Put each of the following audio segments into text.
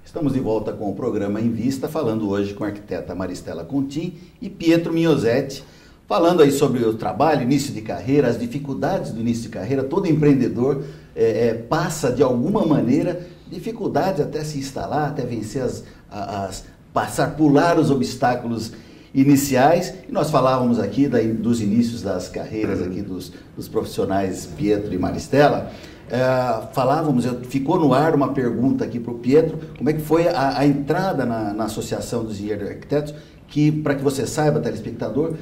Estamos de volta com o programa Em Vista, falando hoje com a arquiteta Maristela Contim e Pietro Miosetti, falando aí sobre o trabalho, início de carreira, as dificuldades do início de carreira. Todo empreendedor passa de alguma maneira dificuldades até se instalar, até vencer pular os obstáculos iniciais. E nós falávamos aqui dos inícios das carreiras aqui dos profissionais Pietro e Maristela. Ficou no ar uma pergunta aqui para o Pietro, como é que foi a entrada na Associação dos Engenheiros e Arquitetos, que, para que você saiba, telespectador,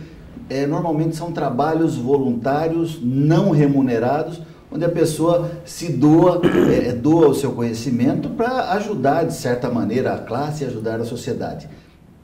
normalmente são trabalhos voluntários, não remunerados, onde a pessoa se doa o seu conhecimento para ajudar, de certa maneira, a classe e ajudar a sociedade.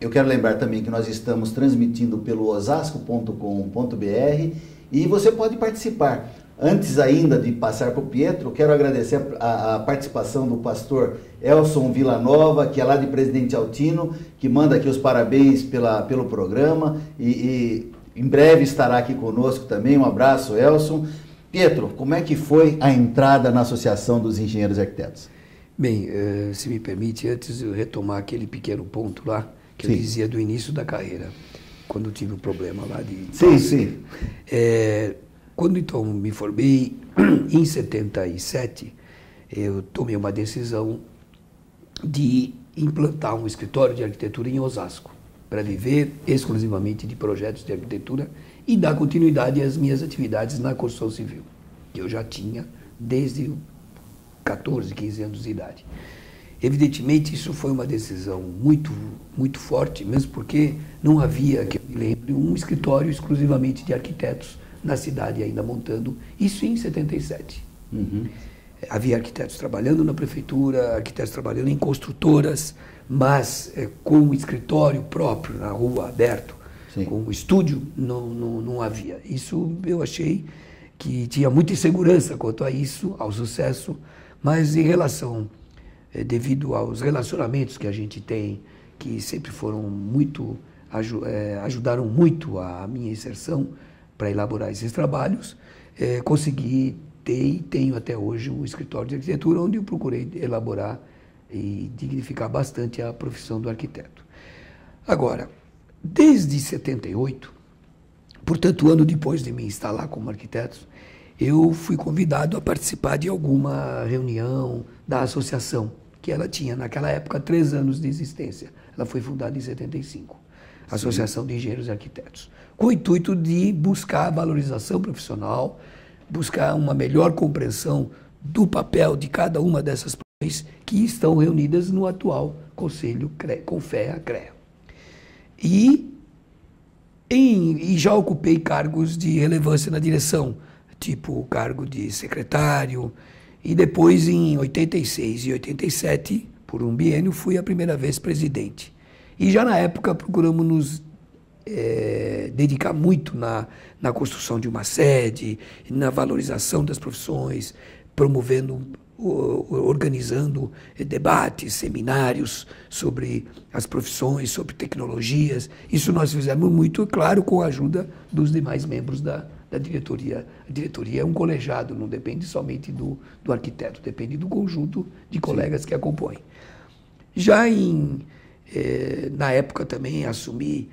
Eu quero lembrar também que nós estamos transmitindo pelo osasco.com.br e você pode participar. Antes ainda de passar para o Pietro, quero agradecer a participação do pastor Elson Villanova, que é lá de Presidente Altino, que manda aqui os parabéns pelo programa e em breve estará aqui conosco também. Um abraço, Elson. Pietro, como é que foi a entrada na Associação dos Engenheiros e Arquitetos? Bem, se me permite, antes de eu retomar aquele pequeno ponto lá, que eu dizia do início da carreira, quando eu tive um problema lá de... Sim. Quando então me formei, em 77, eu tomei uma decisão de implantar um escritório de arquitetura em Osasco, para viver exclusivamente de projetos de arquitetura e dar continuidade às minhas atividades na construção civil, que eu já tinha desde 14, 15 anos de idade. Evidentemente, isso foi uma decisão muito, muito forte, mesmo porque não havia, que eu me lembre, um escritório exclusivamente de arquitetos na cidade ainda montando, isso em 77. Uhum. Havia arquitetos trabalhando na prefeitura, arquitetos trabalhando em construtoras, mas com um escritório próprio na rua, aberto, Sim. Com um estúdio, não havia. Isso eu achei que tinha muita insegurança quanto a isso, ao sucesso, mas em relação, devido aos relacionamentos que a gente tem, que sempre foram muito, ajudaram muito a minha inserção para elaborar esses trabalhos, consegui ter e tenho até hoje um escritório de arquitetura onde eu procurei elaborar e dignificar bastante a profissão do arquiteto. Agora, desde 78, portanto, ano depois de me instalar como arquiteto, eu fui convidado a participar de alguma reunião da associação, que ela tinha naquela época 3 anos de existência. Ela foi fundada em 75, a Associação de Engenheiros e Arquitetos, com o intuito de buscar a valorização profissional, buscar uma melhor compreensão do papel de cada uma dessas profissões que estão reunidas no atual Conselho CONFEA-CREA. E já ocupei cargos de relevância na direção, tipo o cargo de secretário, e depois em 86 e 87, por um biênio, fui a primeira vez presidente. E já na época procuramos nos dedicar muito na construção de uma sede, na valorização das profissões, promovendo, organizando debates, seminários sobre as profissões, sobre tecnologias. Isso nós fizemos muito, claro, com a ajuda dos demais membros da diretoria. A diretoria é um colegiado, não depende somente do arquiteto, depende do conjunto de colegas que a compõem. Já na época também assumi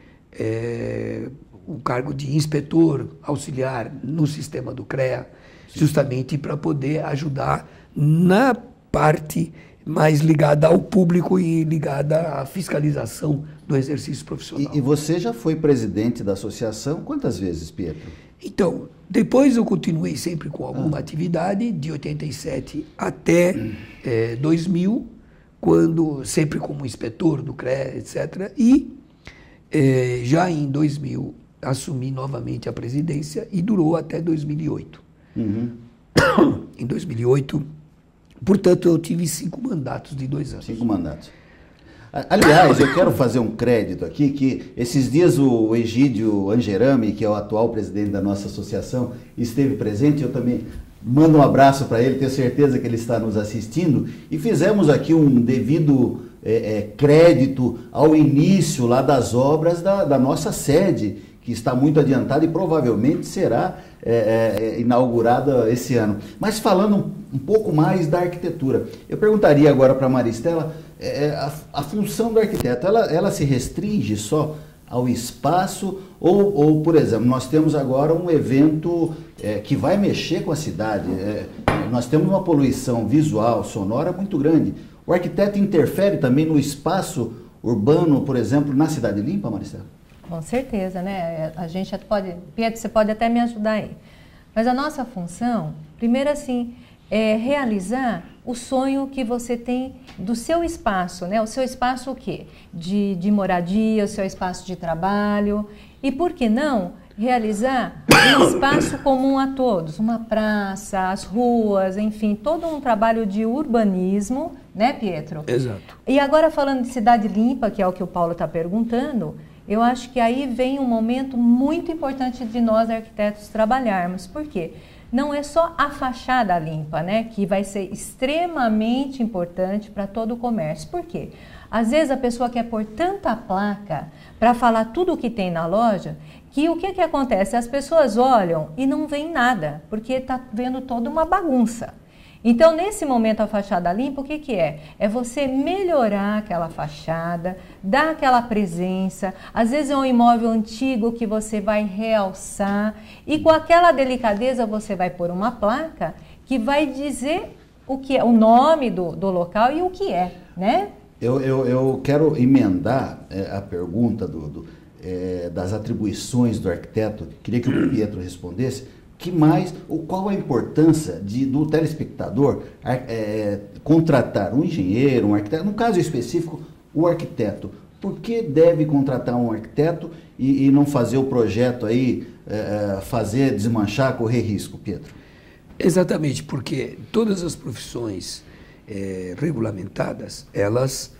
o cargo de inspetor auxiliar no sistema do CREA, justamente para poder ajudar na parte mais ligada ao público e ligada à fiscalização do exercício profissional. E você já foi presidente da associação quantas vezes, Pietro? Então, depois eu continuei sempre com alguma atividade, de 87 até 2000, sempre como inspetor do CREA, etc. E já em 2000 assumi novamente a presidência e durou até 2008. Uhum. Em 2008, portanto, eu tive 5 mandatos de 2 anos. 5 mandatos. Aliás, eu quero fazer um crédito aqui, que esses dias o Egídio Angerami, que é o atual presidente da nossa associação, esteve presente. Eu também mando um abraço para ele, tenho certeza que ele está nos assistindo. E fizemos aqui um devido crédito ao início lá das obras da nossa sede, que está muito adiantada e provavelmente será inaugurada esse ano. Mas falando um pouco mais da arquitetura, eu perguntaria agora para a Maristela, A função do arquiteto, ela se restringe só ao espaço ou, por exemplo, nós temos agora um evento que vai mexer com a cidade, nós temos uma poluição visual, sonora muito grande. O arquiteto interfere também no espaço urbano, por exemplo, na Cidade Limpa, Maristela? Com certeza, né? A gente pode... Pietro, você pode até me ajudar aí. Mas a nossa função, primeiro assim, é realizar o sonho que você tem do seu espaço, né? O seu espaço o quê? De moradia, o seu espaço de trabalho. E por que não realizar um espaço comum a todos? Uma praça, as ruas, enfim, todo um trabalho de urbanismo, né, Pietro? Exato. E agora falando de cidade limpa, que é o que o Paulo está perguntando, eu acho que aí vem um momento muito importante de nós arquitetos trabalharmos. Por quê? Não é só a fachada limpa, né, que vai ser extremamente importante para todo o comércio. Por quê? Às vezes a pessoa quer pôr tanta placa para falar tudo o que tem na loja, que o que acontece? As pessoas olham e não veem nada, porque está vendo toda uma bagunça. Então, nesse momento, a fachada limpa, o que é? É você melhorar aquela fachada, dar aquela presença. Às vezes é um imóvel antigo que você vai realçar e com aquela delicadeza você vai pôr uma placa que vai dizer o que é, o nome do local e o que é, né? Eu quero emendar a pergunta das atribuições do arquiteto. Queria que o Pietro respondesse. Qual a importância do telespectador contratar um engenheiro, um arquiteto, no caso específico, o arquiteto? Por que deve contratar um arquiteto e não fazer o projeto aí, desmanchar, correr risco, Pietro? Exatamente, porque todas as profissões regulamentadas, elas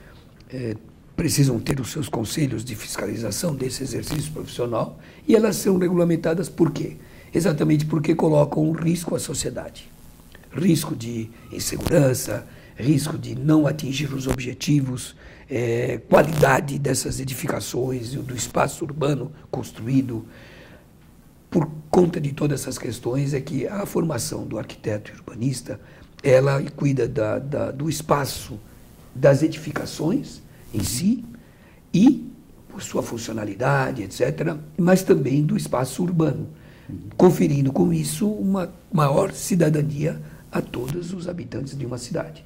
precisam ter os seus conselhos de fiscalização desse exercício profissional e elas são regulamentadas por quê? Exatamente porque colocam um risco à sociedade. Risco de insegurança, risco de não atingir os objetivos, qualidade dessas edificações, do espaço urbano construído. Por conta de todas essas questões é que a formação do arquiteto e urbanista, ela cuida do espaço das edificações em si e por sua funcionalidade, etc., mas também do espaço urbano, conferindo com isso uma maior cidadania a todos os habitantes de uma cidade.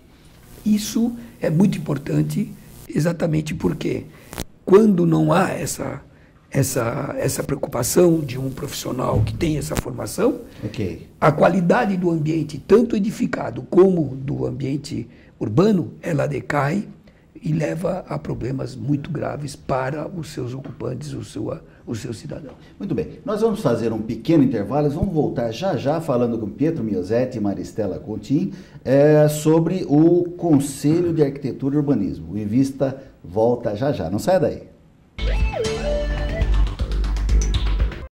Isso é muito importante exatamente porque quando não há essa preocupação de um profissional que tem essa formação, a qualidade do ambiente, tanto edificado como do ambiente urbano, ela decai e leva a problemas muito graves para os seus ocupantes, o seu cidadão. Muito bem, nós vamos fazer um pequeno intervalo, vamos voltar já falando com Pietro Miosetti e Maristela Contin sobre o Conselho de Arquitetura e Urbanismo. O Invista volta já, não saia daí.